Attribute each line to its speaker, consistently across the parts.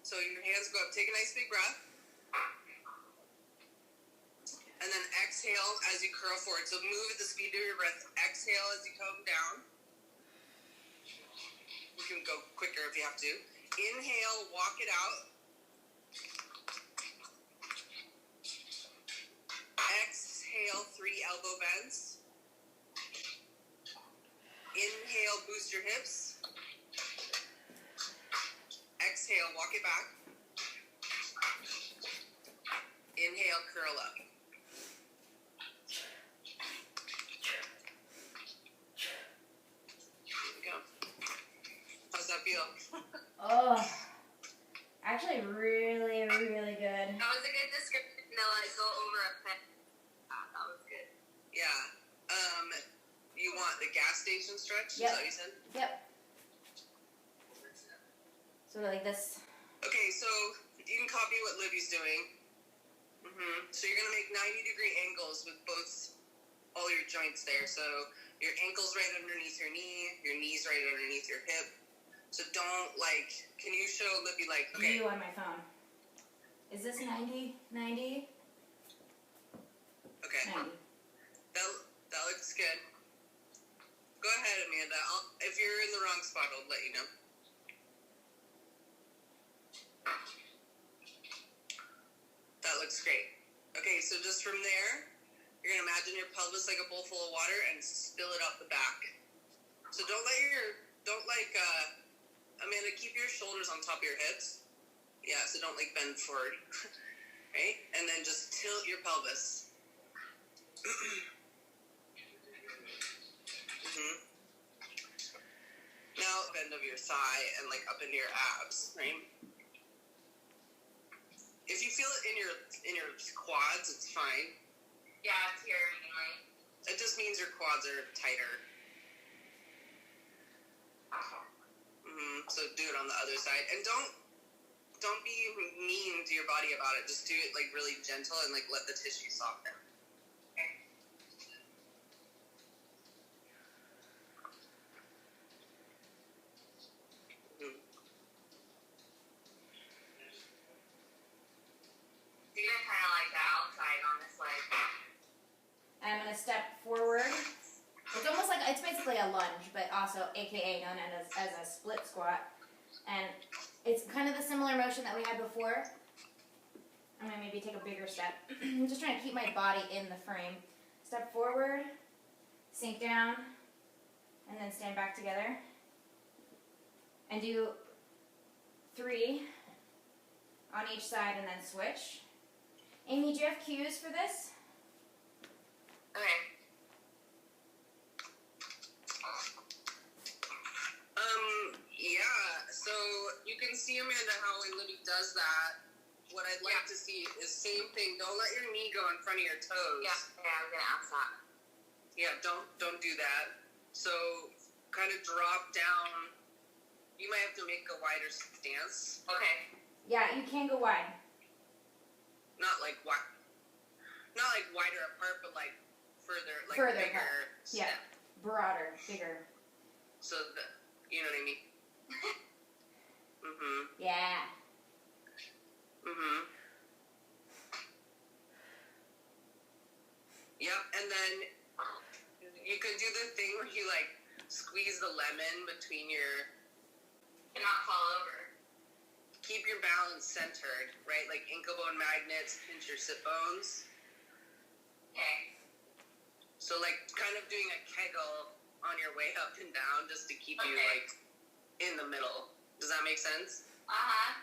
Speaker 1: So your hands go up. Take a nice big breath. And then exhale as you curl forward. So move at the speed of your breath. Exhale as you come down. You can go quicker if you have to. Inhale, walk it out. Exhale, 3 elbow bends. Inhale, boost your hips. Exhale, walk it back. Inhale, curl up. Here we go. How's that feel?
Speaker 2: Oh, actually really, really good.
Speaker 3: That was a good description to like go over a pen. That was good.
Speaker 1: Yeah. You want the gas station stretch?
Speaker 2: Yep.
Speaker 1: Is that what you said?
Speaker 2: Yep. So like this.
Speaker 1: Okay, so you can copy what Libby's doing. So you're going to make 90-degree angles with all your joints there. So your ankle's right underneath your knee's right underneath your hip. So don't can you show Libby okay.
Speaker 2: You on my phone. Is this 90? 90?
Speaker 1: Okay.
Speaker 2: 90.
Speaker 1: That looks good. Go ahead, Amanda. If you're in the wrong spot, I'll let you know. That looks great. Okay, so just from there, you're going to imagine your pelvis like a bowl full of water and spill it up the back. So Amanda, keep your shoulders on top of your hips. Yeah, so don't bend forward. Right? And then just tilt your pelvis. Now, bend of your thigh and up into your abs, right? If you feel it in your quads, it's fine.
Speaker 3: Yeah, it's here mainly.
Speaker 1: It just means your quads are tighter. So do it on the other side, and don't be mean to your body about it. Just do it really gentle and let the tissue soften.
Speaker 3: Okay. You're gonna kind of like the outside on this leg.
Speaker 2: And I'm gonna step forward. It's almost it's basically a lunge, but also AKA known as a split squat. And it's kind of the similar motion that we had before. I'm gonna maybe take a bigger step. I'm just trying to keep my body in the frame. Step forward, sink down, and then stand back together. And do 3 on each side and then switch. Amy, do you have cues for this?
Speaker 3: Okay.
Speaker 1: Yeah, so you can see, Amanda, how when Libby does that, what I'd like to see is same thing. Don't let your knee go in front of your toes.
Speaker 3: Yeah, I was gonna ask that.
Speaker 1: Yeah, don't do that. So kind of drop down. You might have to make a wider stance.
Speaker 3: Okay.
Speaker 2: Yeah, you can go wide.
Speaker 1: Not wider apart, but further,
Speaker 2: Further
Speaker 1: bigger
Speaker 2: apart.
Speaker 1: step.
Speaker 2: Yeah, broader, bigger.
Speaker 1: So you know what I mean?
Speaker 2: Yeah.
Speaker 1: Yep, and then you could do the thing where you squeeze the lemon between your...
Speaker 3: And not fall over.
Speaker 1: Keep your balance centered, right? Ankle bone magnets, pinch your sit bones.
Speaker 3: Okay.
Speaker 1: So kind of doing a kegel on your way up and down just to keep you in the middle. Does that make sense?
Speaker 3: Uh-huh.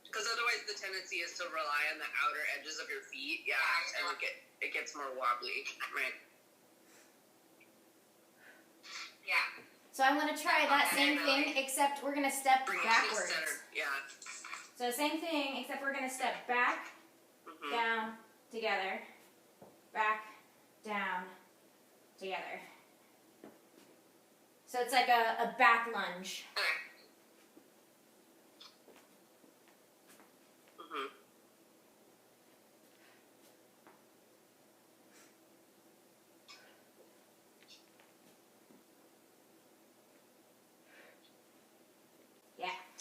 Speaker 1: Because otherwise the tendency is to rely on the outer edges of your feet. Yeah, and it gets more wobbly, right?
Speaker 3: Yeah.
Speaker 2: So I'm going to try that same thing, except we're going to step backwards.
Speaker 1: Yeah.
Speaker 2: So same thing, except we're going to step back, down, together, back, down, together. So it's like a back lunge.
Speaker 3: Okay.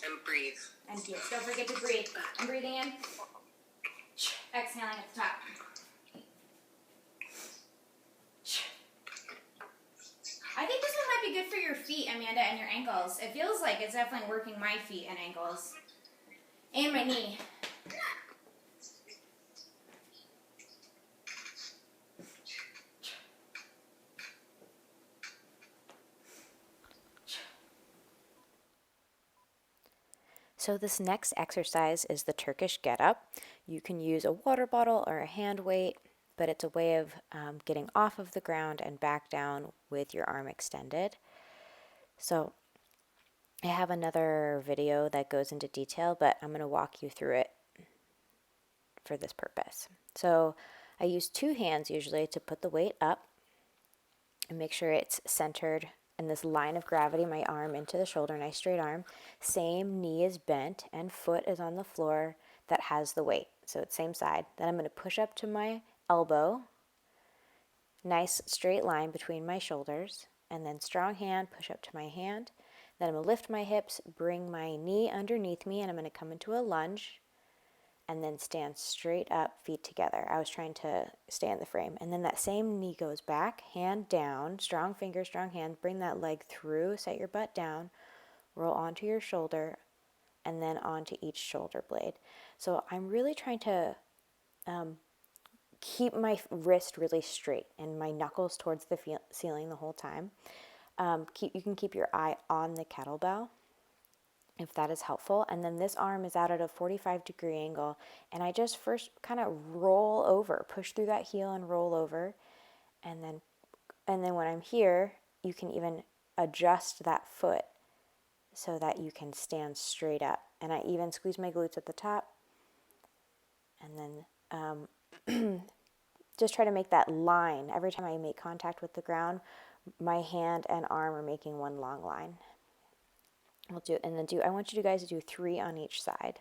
Speaker 1: And breathe.
Speaker 2: And yes, don't forget to breathe. I'm breathing in. Exhaling at the top. I think this one might be good for your feet, Amanda, and your ankles. It feels like it's definitely working my feet and ankles. And my knee.
Speaker 4: So this next exercise is the Turkish Get Up. You can use a water bottle or a hand weight, but it's a way of getting off of the ground and back down with your arm extended. So I have another video that goes into detail, but I'm going to walk you through it for this purpose. So I use two hands usually to put the weight up and make sure it's centered in this line of gravity, my arm into the shoulder, nice straight arm. Same knee is bent and foot is on the floor that has the weight. So it's same side. Then I'm going to push up to my elbow, nice straight line between my shoulders, and then strong hand, push up to my hand. Then I'm going to lift my hips, bring my knee underneath me, and I'm going to come into a lunge, and then stand straight up, feet together. I was trying to stay in the frame. And then that same knee goes back, hand down, strong finger, strong hand, bring that leg through, set your butt down, roll onto your shoulder, and then onto each shoulder blade. So I'm really trying to keep my wrist really straight and my knuckles towards the ceiling the whole time. You can keep your eye on the kettlebell, if that is helpful. And then this arm is out at a 45-degree angle, and I just first kind of roll over, push through that heel and roll over, and then when I'm here, you can even adjust that foot so that you can stand straight up. And I even squeeze my glutes at the top, and then just try to make that line. Every time I make contact with the ground, my hand and arm are making one long line. I want you guys to do 3 on each side.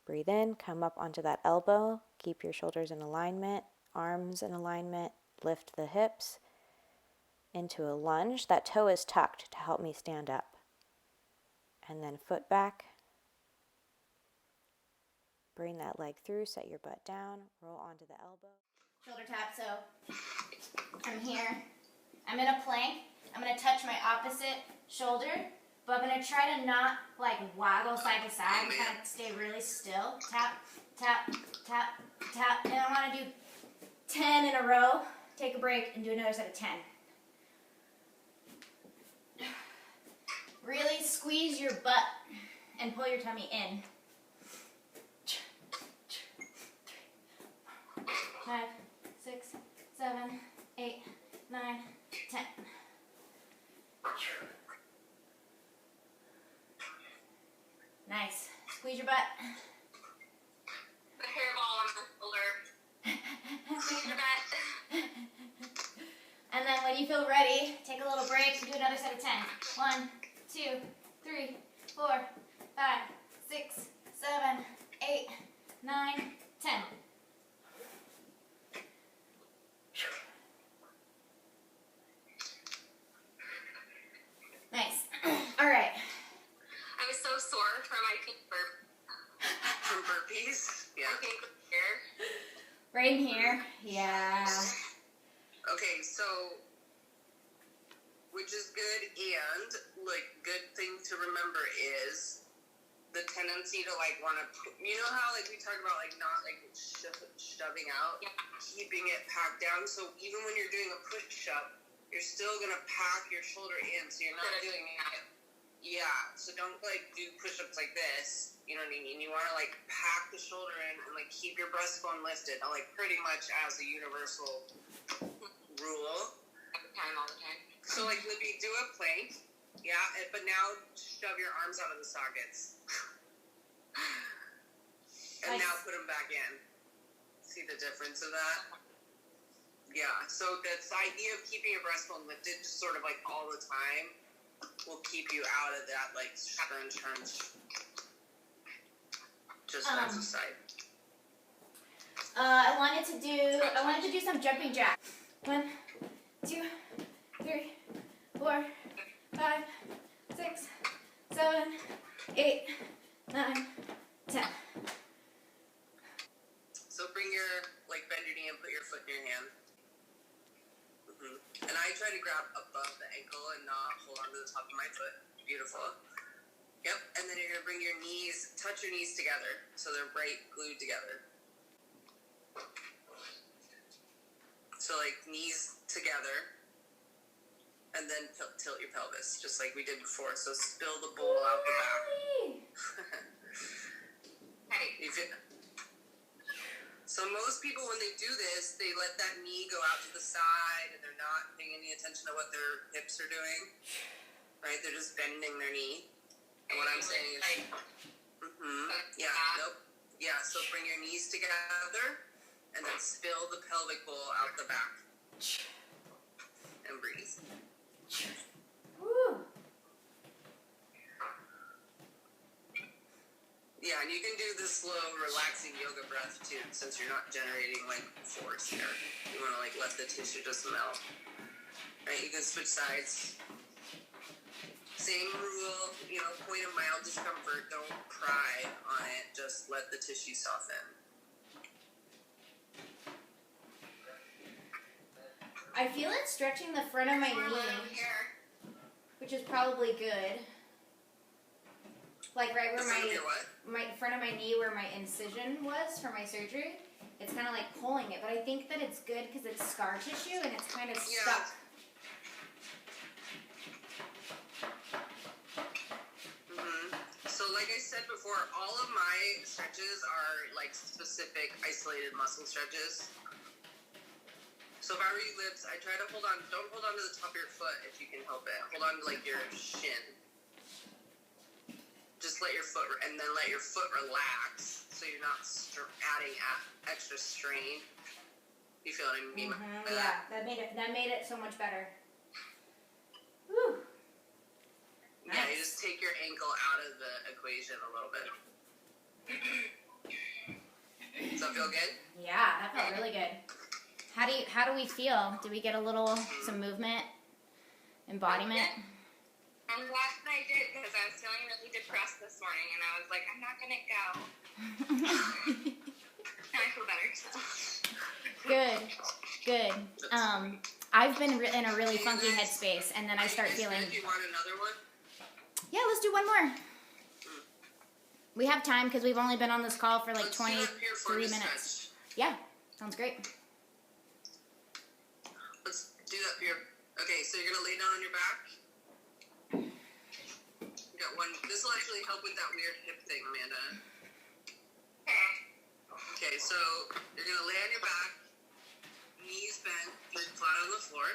Speaker 4: Breathe in, come up onto that elbow, keep your shoulders in alignment, arms in alignment, lift the hips into a lunge. That toe is tucked to help me stand up. And then foot back. Bring that leg through, set your butt down, roll onto the elbow.
Speaker 2: Shoulder tap, so I'm here. I'm in a plank. I'm going to touch my opposite shoulder, but I'm going to try to not like waggle side to side and kind of stay really still. Tap, tap, tap, tap. And I want to do 10 in a row. Take a break and do another set of 10. Really squeeze your butt and pull your tummy in. 5, 6, 7, 8, 9, 10. Nice. Squeeze your butt.
Speaker 3: The hairball on my shoulder. Squeeze your butt.
Speaker 2: And then when you feel ready, take a little break and do another set of 10. 1, 2, 3, 4, 5, 6, 7, 8, 9, 10. Nice. All right.
Speaker 3: I was so sore from my pink
Speaker 1: From burpees? Yeah.
Speaker 3: hair.
Speaker 2: Right in here. Yeah.
Speaker 1: Okay, so, which is good, and, like, good thing to remember is the tendency to, like, want to, you know how, like, we talk about, like, not, like, shoving out?
Speaker 3: Yeah.
Speaker 1: Keeping it packed down, so even when you're doing a push-up, you're still going to pack your shoulder in, so you're not doing it. Yeah, so don't, like, do push-ups like this, you know what I mean? You want to, like, pack the shoulder in and, like, keep your breastbone lifted, like, pretty much as a universal rule.
Speaker 3: Every time, all the time.
Speaker 1: So, like, Libby, do a plank, yeah, but now shove your arms out of the sockets. And
Speaker 2: Nice.
Speaker 1: now put them back in. See the difference of that? Yeah, so this idea of keeping your breastbone lifted just sort of like all the time will keep you out of that like crunch. Just as a side.
Speaker 2: I wanted to do some jumping jacks. 1, 2, 3, 4, 5, 6, 7, 8, 9, 10.
Speaker 1: So bring your, bend your knee and put your foot in your hand. And I try to grab above the ankle and not hold on to the top of my foot. Beautiful. Yep. And then you're going to bring your knees, touch your knees together so they're right glued together. So knees together and then tilt your pelvis just like we did before. So spill the bowl out the back. So most people, when they do this, they let that knee go out to the side and they're not paying any attention to what their hips are doing, right? They're just bending their knee. And what I'm saying is, yeah, nope. Yeah, so bring your knees together and then spill the pelvic bowl out the back. And breathe.
Speaker 2: Woo.
Speaker 1: Yeah, and you can do this slow, relaxing yoga breath too, since you're not generating force here. You want to let the tissue just melt. Right? You can switch sides. Same rule, point of mild discomfort. Don't pry on it. Just let the tissue soften.
Speaker 2: I feel it stretching the front of my knee, which is probably good. Right where my front of my knee, where my incision was for my surgery, it's kind of pulling it. But I think that it's good because it's scar tissue and it's kind of stuck.
Speaker 1: So like I said before, all of my stretches are specific isolated muscle stretches. So if I were you, Lips, I try to don't hold on to the top of your foot if you can help it. Hold on to your shin. Just let your foot, and then let your foot relax so you're not adding extra strain. You feel what I mean?
Speaker 2: Yeah, that made it so much better. Woo.
Speaker 1: Nice. Yeah, you just take your ankle out of the equation a little bit. Does that feel good?
Speaker 2: Yeah, that felt really good. How do we feel? Did we get some movement, embodiment?
Speaker 3: I'm glad that I did because I was feeling really depressed this morning and I was like, I'm not going to go. Now I feel better.
Speaker 2: Good. I've been in a really funky headspace and then I start feeling...
Speaker 1: Do you want another one?
Speaker 2: Yeah, let's do one more. We have time because we've only been on this call for 23 minutes. Yeah, sounds great.
Speaker 1: Let's do that here. Okay, so you're going to lay down on your back. Got one. This will actually help with that weird hip thing, Amanda. Okay, so you're gonna lay on your back, knees bent, feet flat on the floor.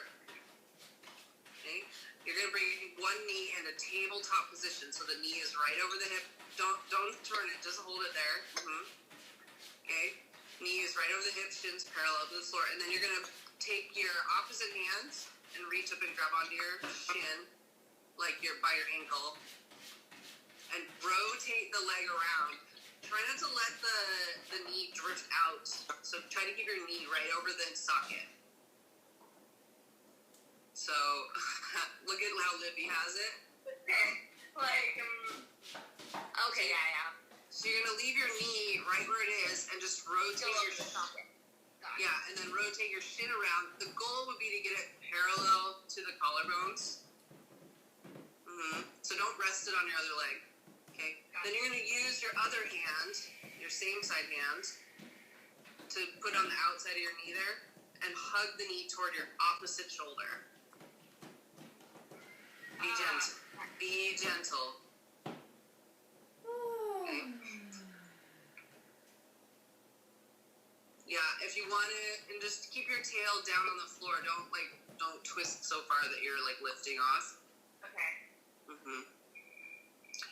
Speaker 1: Okay, you're gonna bring one knee in a tabletop position, so the knee is right over the hip. Don't turn it, just hold it there. Okay, knee is right over the hip, shins parallel to the floor, and then you're gonna take your opposite hands and reach up and grab onto your shin, you're by your ankle. And rotate the leg around. Try not to let the knee drift out. So try to keep your knee right over the socket. So look at how Libby has it. Okay.
Speaker 3: Yeah.
Speaker 1: So you're gonna leave your knee right where it is and just rotate your
Speaker 3: socket.
Speaker 1: Yeah, and then rotate your shin around. The goal would be to get it parallel to the collarbones. So don't rest it on your other leg. Okay, then you're going to use your other hand, your same side hand, to put on the outside of your knee there and hug the knee toward your opposite shoulder. Be gentle. Be gentle. Okay. Yeah, if you want it, and just keep your tail down on the floor. Don't twist so far that you're lifting off.
Speaker 3: Okay.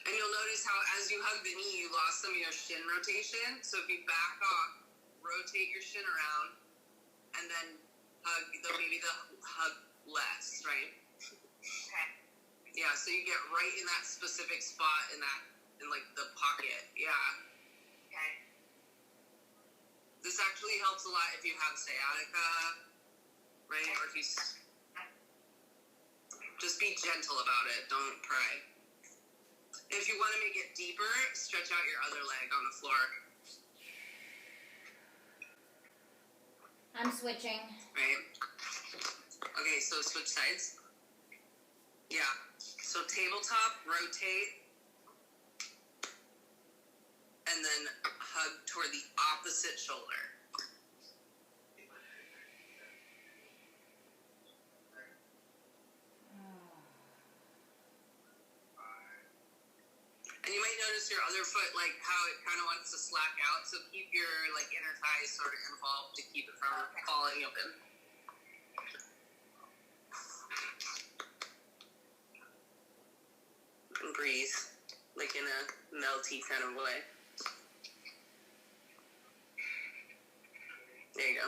Speaker 1: And you'll notice how as you hug the knee, you lost some of your shin rotation. So if you back off, rotate your shin around, and then maybe the hug less, right?
Speaker 3: Okay.
Speaker 1: Yeah, so you get right in that specific spot in the pocket. Yeah.
Speaker 3: Okay.
Speaker 1: This actually helps a lot if you have sciatica, right? Or if you just be gentle about it. Don't pry. If you want to make it deeper, stretch out your other leg on the floor.
Speaker 2: I'm switching.
Speaker 1: Right? Okay, so switch sides. Yeah. So tabletop, rotate, and then hug toward the opposite shoulder. And you might notice your other foot, like how it kind of wants to slack out. So keep your like inner thighs sort of involved to keep it from falling open. And breathe, like in a melty kind of way. There you go.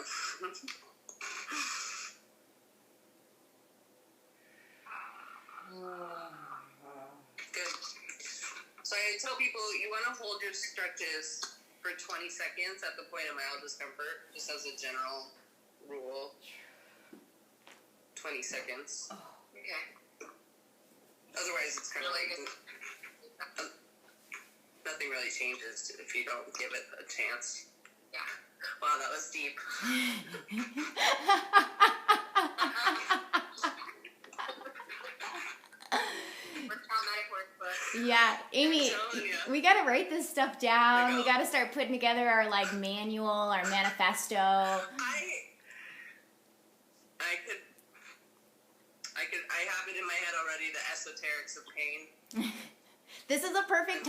Speaker 1: Good. So I tell people you want to hold your stretches for 20 seconds at the point of mild discomfort, just as a general rule. 20 seconds.
Speaker 3: Okay.
Speaker 1: Otherwise, it's kind of like nothing really changes if you don't give it a chance.
Speaker 3: Yeah.
Speaker 1: Wow, that was deep.
Speaker 2: Yeah, Amy, we gotta write this stuff down. We gotta start putting together our like manual, our manifesto.
Speaker 1: I have it in my head already. The esoterics of pain.
Speaker 2: This is a perfect time.